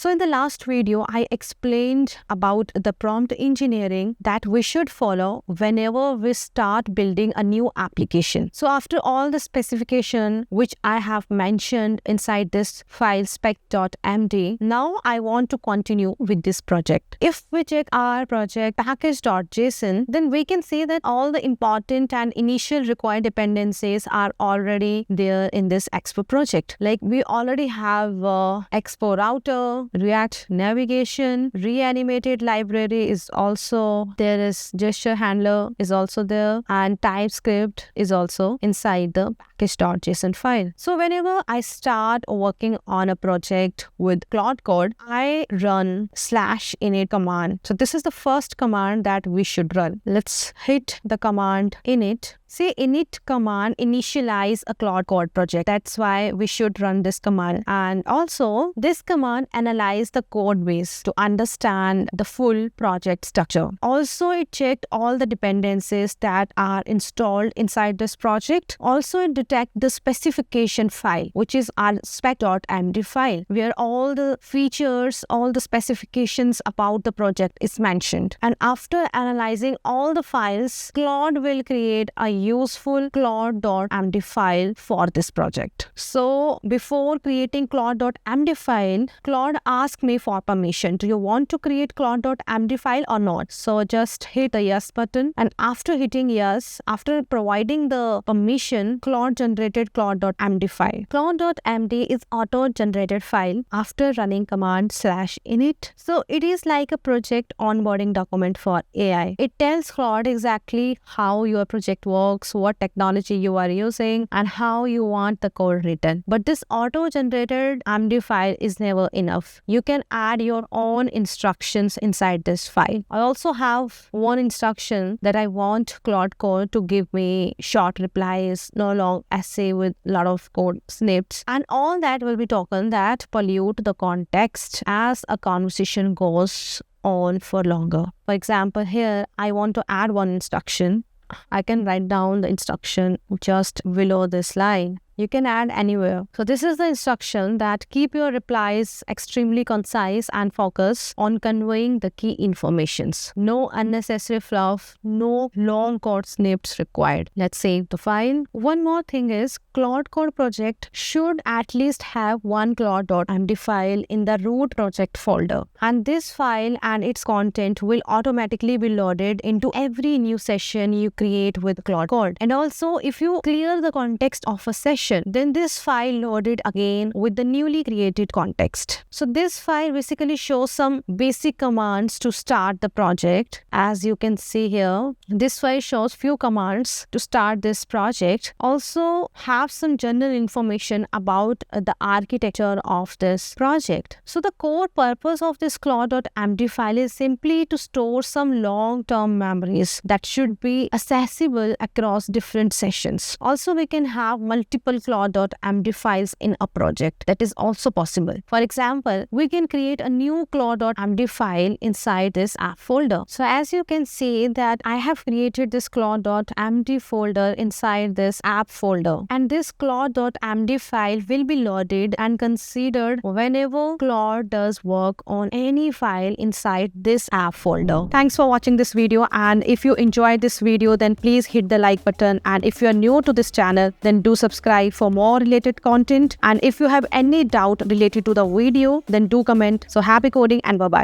So in the last video, I explained about the prompt engineering that we should follow whenever we start building a new application. So after all the specification which I have mentioned inside this file spec.md, now I want to continue with this project. If we check our project package.json, then we can see that all the important and initial required dependencies are already there in this Expo project. Like we already have Expo Router, React navigation, Reanimated library is also there, is gesture handler is also there, and TypeScript is also inside the package.json file. So whenever I start working on a project with Claude Code, I run /init command. So this is the first command that we should run. Let's hit the command init. See, init command initialize a Claude Code project. That's why we should run this command. And also, this command analyze the code base to understand the full project structure. Also, it checked all the dependencies that are installed inside this project. Also, it detect the specification file, which is our spec.md file, where all the features, all the specifications about the project is mentioned. And after analyzing all the files, Claude will create a useful Claude.md file for this project. So before creating Claude.md file, Claude asked me for permission. Do you want to create Claude.md file or not? So just hit the yes button, and after hitting yes, after providing the permission, Claude generated Claude.md file. Claude.md is auto-generated file after running command /init. So it is like a project onboarding document for AI. It tells Claude exactly how your project works, what technology you are using, and how you want the code written. But this auto-generated MD file is never enough. You can add your own instructions inside this file. I also have one instruction that I want Claude Code to give me short replies, no long essay with a lot of code snippets, and all that will be token that pollute the context as a conversation goes on for longer. For example, here I want to add one instruction. I can write down the instruction just below this line. You can add anywhere. So this is the instruction that keep your replies extremely concise and focus on conveying the key informations. No unnecessary fluff, no long code snippets required. Let's save the file. One more thing is Claude Code project should at least have one Claude.md file in the root project folder. And this file and its content will automatically be loaded into every new session you create with Claude Code. And also, if you clear the context of a session, then this file loaded again with the newly created context. So this file basically shows some basic commands to start the project. As you can see here, this file shows few commands to start this project. Also have some general information about the architecture of this project. So the core purpose of this Claude.md file is simply to store some long-term memories that should be accessible across different sessions. Also, we can have multiple Claude.md files in a project. That is also possible. For example, we can create a new Claude.md file inside this app folder. So as you can see that I have created this Claude.md folder inside this app folder. And this Claude.md file will be loaded and considered whenever Claude does work on any file inside this app folder. Thanks for watching this video, and if you enjoyed this video, then please hit the like button, and if you are new to this channel, then do subscribe for more related content. And if you have any doubt related to the video, then do comment. So happy coding and bye-bye.